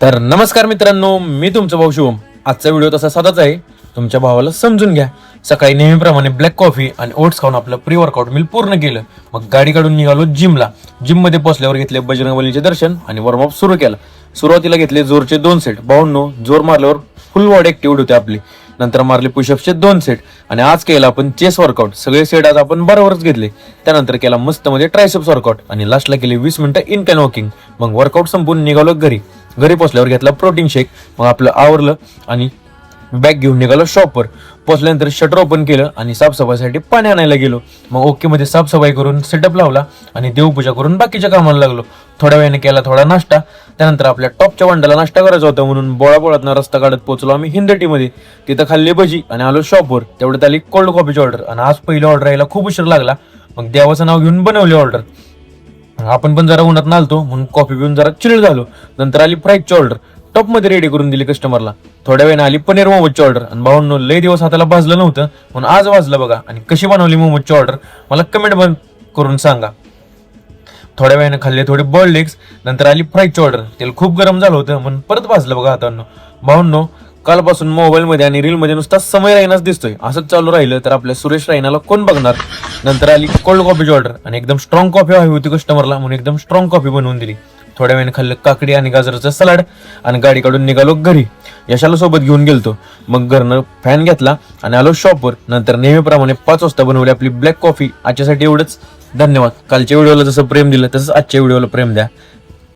तर नमस्कार मित्रांनो, मी तुमचा भाऊ शुभम. आजचा व्हिडिओ तसा साधाच आहे. तुमच्या भावाला समजून घ्या. सकाळी नेहमीप्रमाणे ब्लॅक कॉफी आणि ओट्स खाऊन आपलं प्री वर्कआउट मील पूर्ण केलं. मग गाडी काढून निघालो जिमला. जिम मध्ये पोहोचल्यावर घेतले बजरंगबलीचे दर्शन आणि वॉर्मअप सुरू केलं. सुरुवातीला घेतले जोरचे 2 सेट. भाऊंनो, जोर मारल्यावर फुल बॉडी ऍक्टिव्ह होते आपली. नंतर मारले पुशअपचे 2 सेट आणि आज केला आपण चेस्ट वर्कआउट. सगळे सेट आज आपण बरोबरच घेतले. त्यानंतर केला मस्त मध्ये ट्रायसेप्स वर्कआउट आणि लास्टला केले 20 मिनिटं इनलाइन वॉकिंग. मग वर्कआउट संपून निघालो घरी. घरी पोहोचल्यावर घेतला प्रोटीन शेक. मग आपलं आवरलं आणि बॅग घेऊन निघालो शॉपवर. पोहोचल्यानंतर शटर ओपन केलं आणि साफसफाईसाठी पाणी आणायला गेलो. मग ओके मध्ये साफसफाई करून सेटअप लावला आणि देवपूजा करून बाकीच्या कामाला लागलो. थोड्या वेळाने केला थोडा नाश्ता. त्यानंतर आपल्या टॉपच्या वंडाला नाश्ता करायचा होता म्हणून बोळाबोळातनं रस्ता काढत पोहोचलो आम्ही हिंदटीमध्ये. तिथं खाल्ली भजी आणि आलो शॉपवर. तेवढ्यात आली कोल्ड कॉफीची ऑर्डर आणि आज पहिली ऑर्डर यायला खूप उशीर लागला. मग देवाचं नाव घेऊन बनवली ऑर्डर. आपण पण जरा उन्हात नालतो म्हणून कॉफी पिऊन जरा चिल झालो. नंतर आली फ्राईजची ऑर्डर. टॉप मध्ये रेडी करून दिली कस्टमरला. थोड्या वेळाने आली पनीर मोमोजची ऑर्डर आणि भाऊंनो लय दिवस हाताला भाजलं नव्हतं म्हणून आज वाजलं बघा. आणि कशी बनवली मोमोजची ऑर्डर मला कमेंट करून सांगा. थोड्या वेळाने खाल्ले थोडे बॉइल्ड एग्स. नंतर आली फ्राईजची ऑर्डर. तेल खूप गरम झालं होतं म्हणून परत भाजलं बघा हातांनो. भाऊंनो, कालपासून मोबाईल मध्ये आणि रील मध्ये नुसता समय रायनाच दिसतोय. असंच चालू राहिलं तर आपल्या सुरेश रायनाला कोण बघणार. नंतर आली कोल्ड कॉफीची ऑर्डर आणि एकदम स्ट्रॉंग कॉफी हवी होती कस्टमरला म्हणून एकदम स्ट्रॉंग कॉफी बनवून दिली. थोड्या वेळाने खाल्लं काकडी आणि गाजराचं सलाड आणि गाडी काढून निघालो घरी. यशाला सोबत घेऊन गेलतो. मग घरनं फॅन घेतला आणि आलो शॉपवर. नंतर नेहमीप्रमाणे 5 वाजता बनवली आपली ब्लॅक कॉफी. आजच्यासाठी एवढंच. धन्यवाद. कालच्या व्हिडिओला जसं प्रेम दिलं तसंच आजच्या व्हिडिओला प्रेम द्या.